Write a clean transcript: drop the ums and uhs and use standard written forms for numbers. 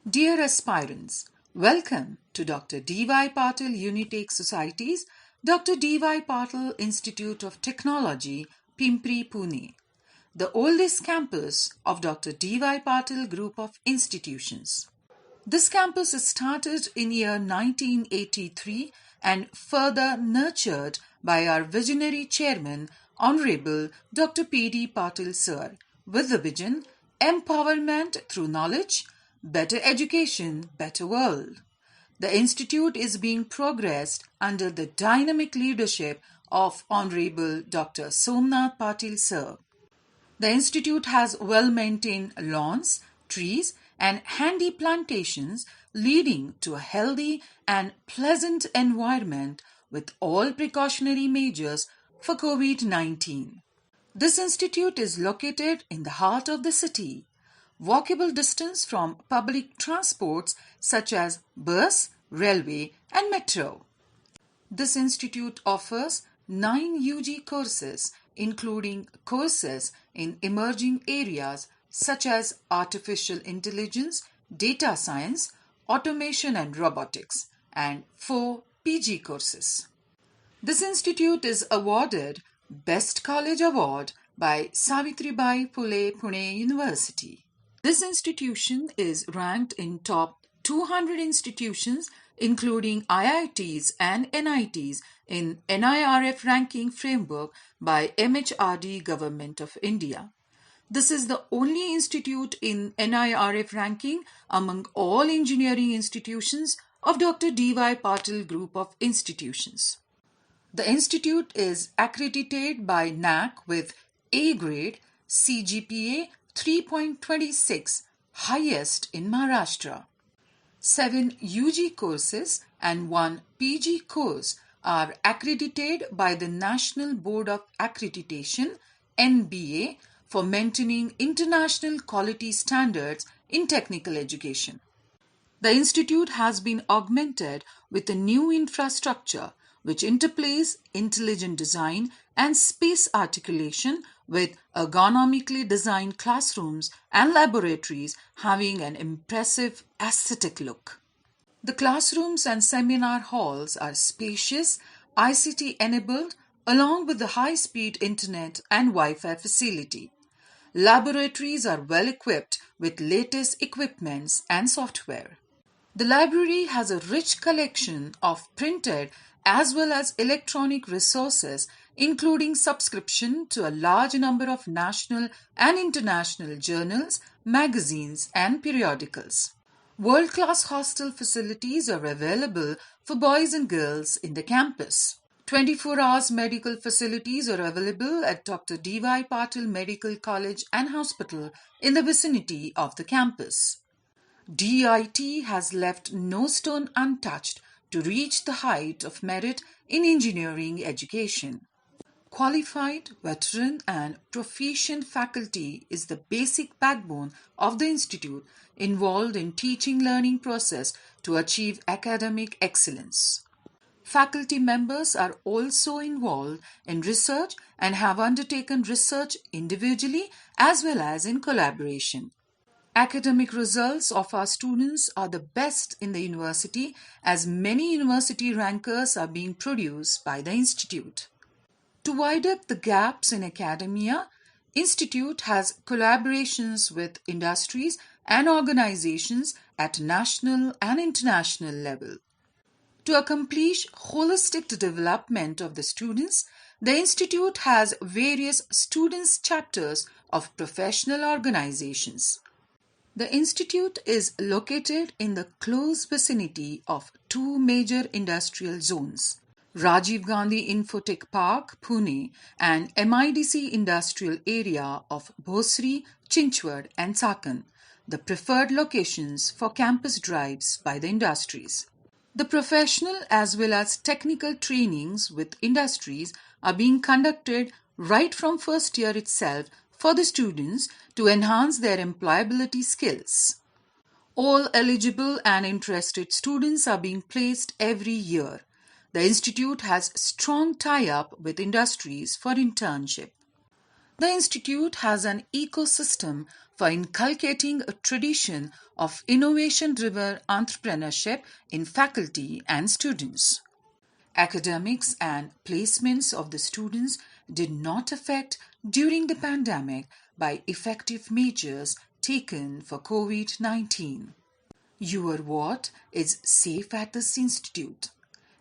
Dear aspirants, welcome to Dr. D.Y. Patil Unitech Society's Dr. D.Y. Patil Institute of Technology, Pimpri, Pune, the oldest campus of Dr. D.Y. Patil Group of Institutions. This campus is started in year 1983 and further nurtured by our visionary chairman, Honorable Dr. P.D. Patil Sir, with the vision Empowerment through Knowledge, Better Education, Better World. The institute is being progressed under the dynamic leadership of Honorable Dr. Somnath Patil Sir. The institute has well-maintained lawns, trees, and handy plantations leading to a healthy and pleasant environment with all precautionary measures for COVID-19. This institute is located in the heart of the city, walkable distance from public transports such as bus, railway, and metro. This institute offers 9 UG courses, including courses in emerging areas such as artificial intelligence, data science, automation and robotics, and 4 PG courses. This institute is awarded Best College Award by Savitribai Phule Pune University. This institution is ranked in top 200 institutions including IITs and NITs in NIRF ranking framework by MHRD Government of India. This is the only institute in NIRF ranking among all engineering institutions of Dr. D.Y. Patil Group of Institutions. The institute is accredited by NAC with A grade, CGPA 3.26, highest in Maharashtra. 7 UG courses and 1 PG course are accredited by the National Board of Accreditation (NBA) for maintaining international quality standards in technical education. The institute has been augmented with a new infrastructure which interplays intelligent design and space articulation with ergonomically designed classrooms and laboratories having an impressive aesthetic look. The classrooms and seminar halls are spacious, ICT-enabled, along with the high-speed internet and Wi-Fi facility. Laboratories are well equipped with latest equipments and software. The library has a rich collection of printed as well as electronic resources, including subscription to a large number of national and international journals, magazines, and periodicals. World-class hostel facilities are available for boys and girls in the campus. 24 hours medical facilities are available at Dr. D.Y. Patil Medical College and Hospital in the vicinity of the campus. DIT has left no stone untouched to reach the height of merit in engineering education. Qualified, veteran and proficient faculty is the basic backbone of the institute involved in teaching learning process to achieve academic excellence. Faculty members are also involved in research and have undertaken research individually as well as in collaboration. Academic results of our students are the best in the university as many university rankers are being produced by the institute. To widen up the gaps in academia, Institute has collaborations with industries and organizations at national and international level. To accomplish holistic development of the students, the Institute has various students' chapters of professional organizations. The institute is located in the close vicinity of 2 major industrial zones, Rajiv Gandhi Infotech Park, Pune, and MIDC industrial area of Bhosri, Chinchwad, and Chakan, the preferred locations for campus drives by the industries. The professional as well as technical trainings with industries are being conducted right from first year itself for the students to enhance their employability skills. All eligible and interested students are being placed every year. The institute has strong tie-up with industries for internship. The institute has an ecosystem for inculcating a tradition of innovation-driven entrepreneurship in faculty and students. Academics and placements of the students did not affect during the pandemic by effective measures taken for COVID-19. Your what is safe at this institute.